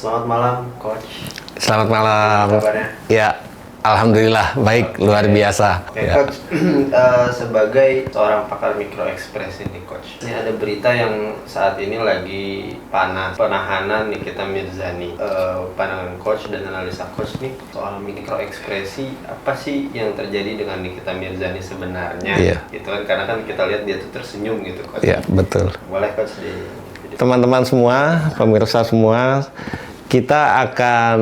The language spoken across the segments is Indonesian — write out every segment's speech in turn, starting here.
Selamat malam, Coach. Selamat malam. Apa kabarnya? Ya, alhamdulillah baik, luar biasa. Oke, Ya. Coach. Sebagai seorang pakar mikro ekspresi nih, Coach. Ini ada berita yang saat ini lagi panas, penahanan Nikita Mirzani. Pandangan Coach dan analisa Coach nih soal mikro ekspresi, apa sih yang terjadi dengan Nikita Mirzani sebenarnya? Iya. Gitu kan, karena kan kita lihat dia tuh tersenyum gitu, Coach. Ya, betul. Boleh, Coach, di video. Teman-teman semua, pemirsa semua, kita akan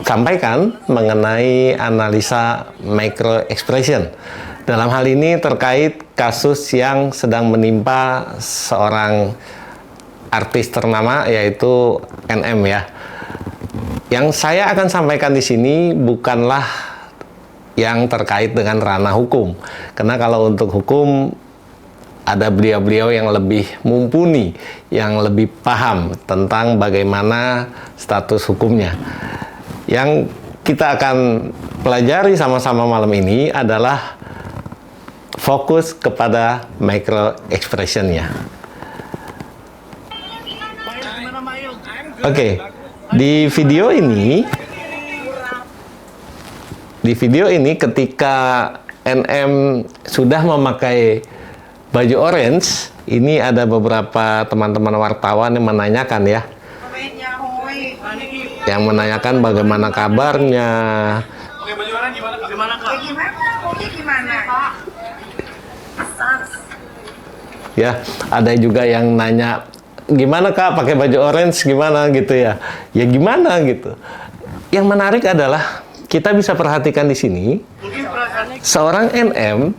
sampaikan mengenai analisa micro expression. Dalam hal ini terkait kasus yang sedang menimpa seorang artis ternama yaitu NM ya. Yang saya akan sampaikan di sini bukanlah yang terkait dengan ranah hukum. Karena kalau untuk hukum ada beliau-beliau yang lebih mumpuni, yang lebih paham tentang bagaimana status hukumnya. Yang kita akan pelajari sama-sama malam ini adalah fokus kepada micro expression-nya. Oke, di video ini ketika NM sudah memakai baju orange, ini ada beberapa teman-teman wartawan yang menanyakan ya. Yang menanyakan bagaimana kabarnya. Oke, baju orang gimana kak? Gimana kak? Gimana kak? Ya, ada juga yang nanya, gimana kak pakai baju orange gimana gitu ya. Ya gimana gitu. Yang menarik adalah kita bisa perhatikan di sini seorang NM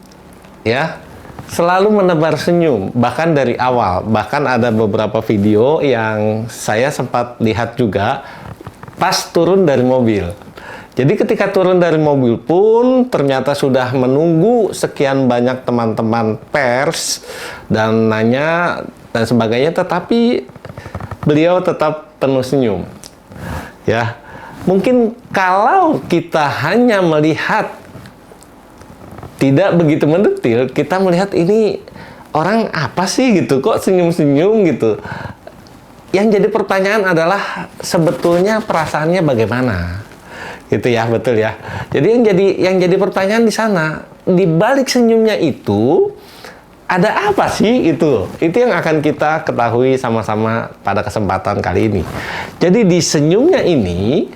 ya selalu menebar senyum, bahkan dari awal. Bahkan ada beberapa video yang saya sempat lihat juga pas turun dari mobil. Jadi ketika turun dari mobil pun ternyata sudah menunggu sekian banyak teman-teman pers dan nanya dan sebagainya, tetapi beliau tetap penuh senyum. Ya, mungkin kalau kita hanya melihat tidak begitu mendetil, kita melihat ini orang apa sih gitu, kok senyum-senyum gitu. Yang jadi pertanyaan adalah sebetulnya perasaannya bagaimana, gitu ya, betul ya. Jadi yang jadi pertanyaan di sana, di balik senyumnya itu ada apa sih itu? Itu yang akan kita ketahui sama-sama pada kesempatan kali ini. Jadi di senyumnya ini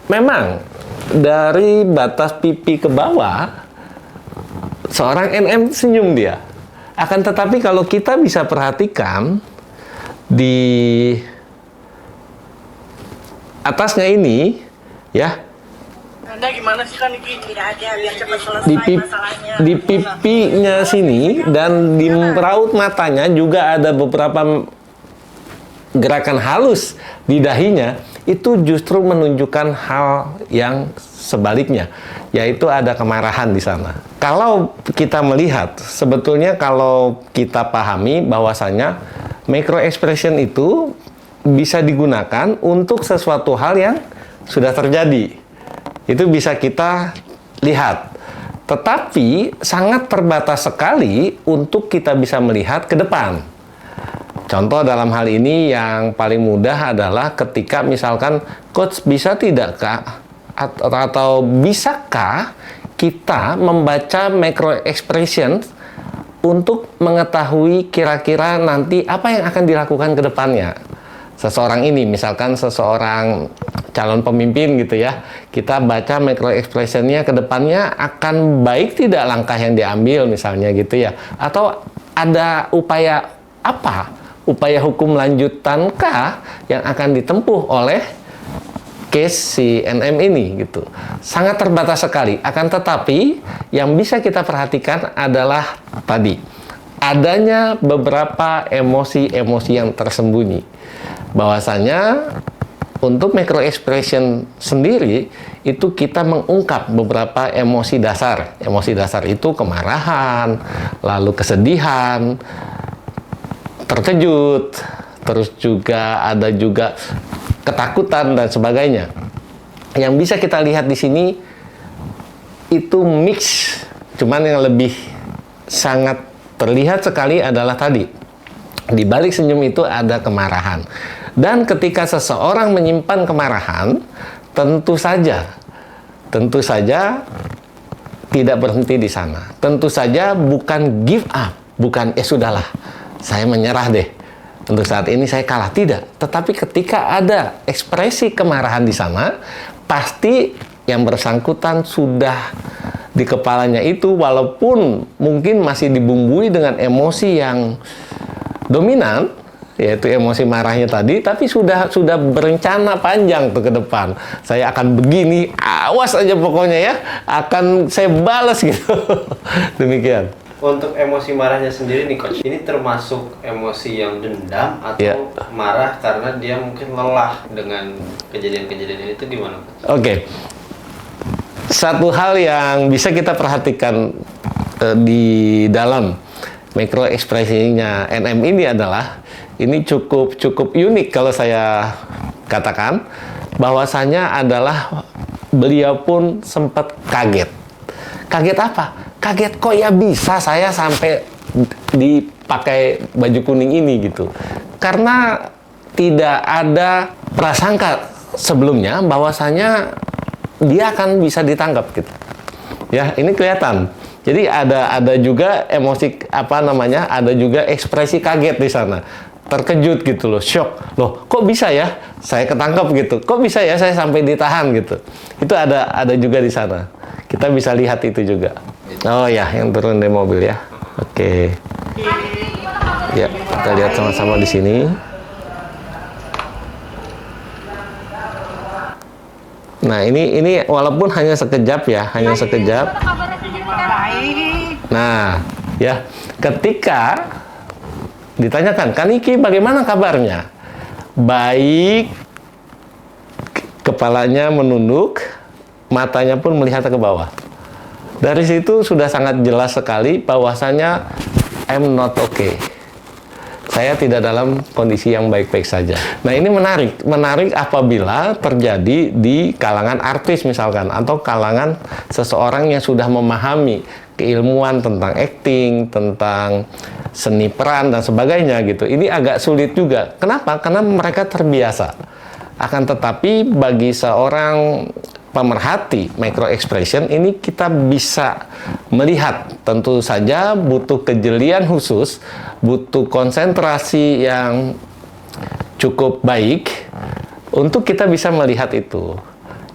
memang dari batas pipi ke bawah seorang NM senyum dia. Akan tetapi kalau kita bisa perhatikan di atasnya ini ya, Anda gimana sih kan Niki? Tidak ada, biar cepat di, selesai masalahnya. di pipinya sini dan di raut matanya juga ada beberapa gerakan halus di dahinya, itu justru menunjukkan hal yang sebaliknya, yaitu ada kemarahan di sana. Kalau kita melihat, sebetulnya kalau kita pahami bahwasanya micro expression itu bisa digunakan untuk sesuatu hal yang sudah terjadi. Itu bisa kita lihat. Tetapi sangat terbatas sekali untuk kita bisa melihat ke depan. Contoh dalam hal ini yang paling mudah adalah ketika misalkan coach bisa tidakkah atau bisakah kita membaca micro expression untuk mengetahui kira-kira nanti apa yang akan dilakukan ke depannya. Seseorang ini, misalkan seseorang calon pemimpin gitu ya, kita baca micro expression-nya ke depannya akan baik tidak langkah yang diambil misalnya gitu ya. Atau ada upaya apa? Upaya hukum lanjutankah yang akan ditempuh oleh case si NM ini gitu. Sangat terbatas sekali. Akan tetapi yang bisa kita perhatikan adalah tadi adanya beberapa emosi-emosi yang tersembunyi. Bahwasanya untuk micro expression sendiri itu kita mengungkap beberapa emosi dasar. Emosi dasar itu kemarahan, lalu kesedihan, terkejut, terus juga ada juga ketakutan dan sebagainya. Yang bisa kita lihat di sini itu mix, cuman yang lebih sangat terlihat sekali adalah tadi di balik senyum itu ada kemarahan. Dan ketika seseorang menyimpan kemarahan, tentu saja tidak berhenti di sana. Tentu saja bukan give up, bukan sudahlah, saya menyerah deh. Untuk saat ini saya kalah, tidak. Tetapi ketika ada ekspresi kemarahan di sana, pasti yang bersangkutan sudah di kepalanya itu, walaupun mungkin masih dibumbui dengan emosi yang dominan, yaitu emosi marahnya tadi, tapi sudah berencana panjang tuh ke depan. Saya akan begini, awas aja pokoknya ya, akan saya balas gitu. Demikian. Untuk emosi marahnya sendiri nih Coach, ini termasuk emosi yang dendam atau marah karena dia mungkin lelah dengan kejadian-kejadian ini, itu gimana Coach? Oke. Satu hal yang bisa kita perhatikan di dalam mikro ekspresinya NM ini adalah, ini cukup unik kalau saya katakan, bahwasanya adalah beliau pun sempat kaget. Kaget apa? Kaget kok ya bisa saya sampai dipakai baju kuning ini gitu. Karena tidak ada prasangka sebelumnya bahwasanya dia akan bisa ditangkap gitu. Ya, ini kelihatan. Jadi ada juga emosi ada juga ekspresi kaget di sana. Terkejut gitu loh, shock. Loh, kok bisa ya saya ketangkap gitu? Kok bisa ya saya sampai ditahan gitu? Itu ada juga di sana. Kita bisa lihat itu juga. Oh ya, yang turun dari mobil ya. Oke. Ya, kita lihat sama-sama di sini. Nah, ini walaupun hanya sekejap ya, hanya sekejap. Nah, ya, ketika ditanyakan, Kaniki bagaimana kabarnya? Baik, kepalanya menunduk, matanya pun melihat ke bawah. Dari situ sudah sangat jelas sekali bahwasanya I'm not okay. Saya tidak dalam kondisi yang baik-baik saja. Nah, ini menarik apabila terjadi di kalangan artis misalkan, atau kalangan seseorang yang sudah memahami keilmuan tentang acting, tentang seni peran dan sebagainya gitu. Ini agak sulit juga. Kenapa? Karena mereka terbiasa. Akan tetapi bagi seorang pemerhati micro expression ini, kita bisa melihat, tentu saja butuh kejelian khusus, butuh konsentrasi yang cukup baik untuk kita bisa melihat itu.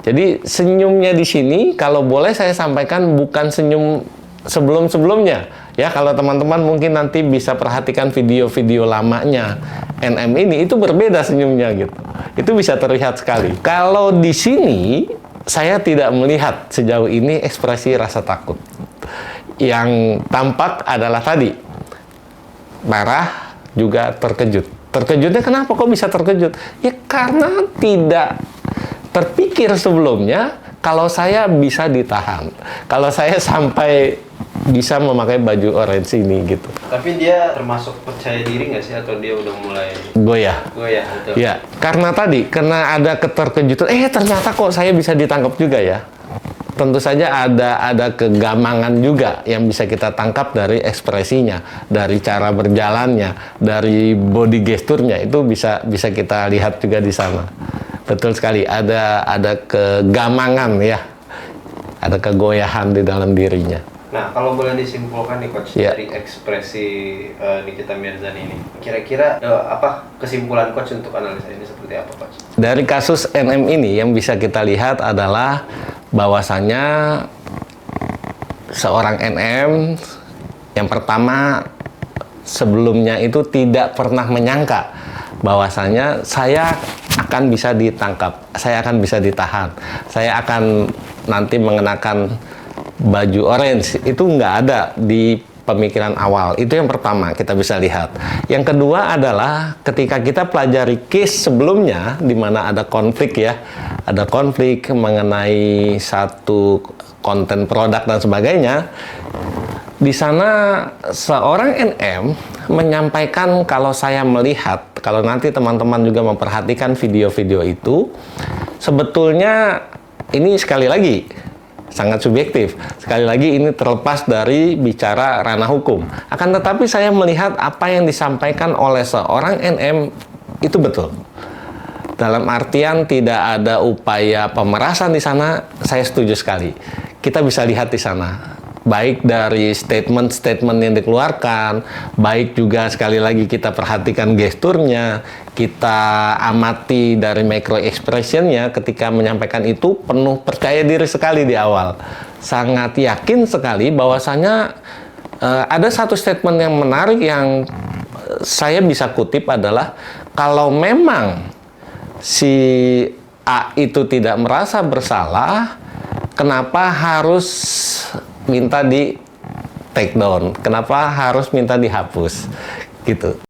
Jadi senyumnya di sini, kalau boleh saya sampaikan, bukan senyum sebelum-sebelumnya. Ya, kalau teman-teman mungkin nanti bisa perhatikan video-video lamanya NM ini, itu berbeda senyumnya gitu. Itu bisa terlihat sekali. Kalau di sini saya tidak melihat sejauh ini ekspresi rasa takut. Yang tampak adalah tadi marah, juga terkejut. Terkejutnya kenapa kok bisa terkejut? Ya karena tidak terpikir sebelumnya kalau saya bisa ditahan, kalau saya sampai bisa memakai baju orange ini gitu. Tapi dia termasuk percaya diri nggak sih, atau dia udah mulai goyah? Goyah, betul. Ya, karena ada keterkejutan. Ternyata kok saya bisa ditangkap juga ya. Tentu saja ada kegamangan juga yang bisa kita tangkap dari ekspresinya, dari cara berjalannya, dari body gesturnya, itu bisa kita lihat juga di sana. Betul sekali, ada kegamangan ya, ada kegoyahan di dalam dirinya. Nah, kalau boleh disimpulkan nih Coach, dari ekspresi Nikita Mirzani ini, kira-kira apa kesimpulan Coach untuk analisa ini seperti apa Coach? Dari kasus NM ini yang bisa kita lihat adalah bahwasannya seorang NM yang pertama sebelumnya itu tidak pernah menyangka bahwasanya saya akan bisa ditangkap, saya akan bisa ditahan, saya akan nanti mengenakan baju orange. Itu nggak ada di pemikiran awal. Itu yang pertama kita bisa lihat. Yang kedua adalah ketika kita pelajari case sebelumnya di mana ada konflik ya, ada konflik mengenai satu konten produk dan sebagainya. Di sana seorang NM menyampaikan, kalau saya melihat, kalau nanti teman-teman juga memperhatikan video-video itu, sebetulnya ini sekali lagi sangat subjektif. Sekali lagi ini terlepas dari bicara ranah hukum. Akan tetapi saya melihat apa yang disampaikan oleh seorang NM itu betul. Dalam artian tidak ada upaya pemerasan di sana, saya setuju sekali. Kita bisa lihat di sana, baik dari statement-statement yang dikeluarkan, baik juga sekali lagi kita perhatikan gesturnya, kita amati dari micro expression-nya ketika menyampaikan itu penuh percaya diri sekali di awal. Sangat yakin sekali bahwasanya ada satu statement yang menarik yang saya bisa kutip adalah kalau memang si A itu tidak merasa bersalah, kenapa harus minta di take down? Kenapa harus minta dihapus? Gitu.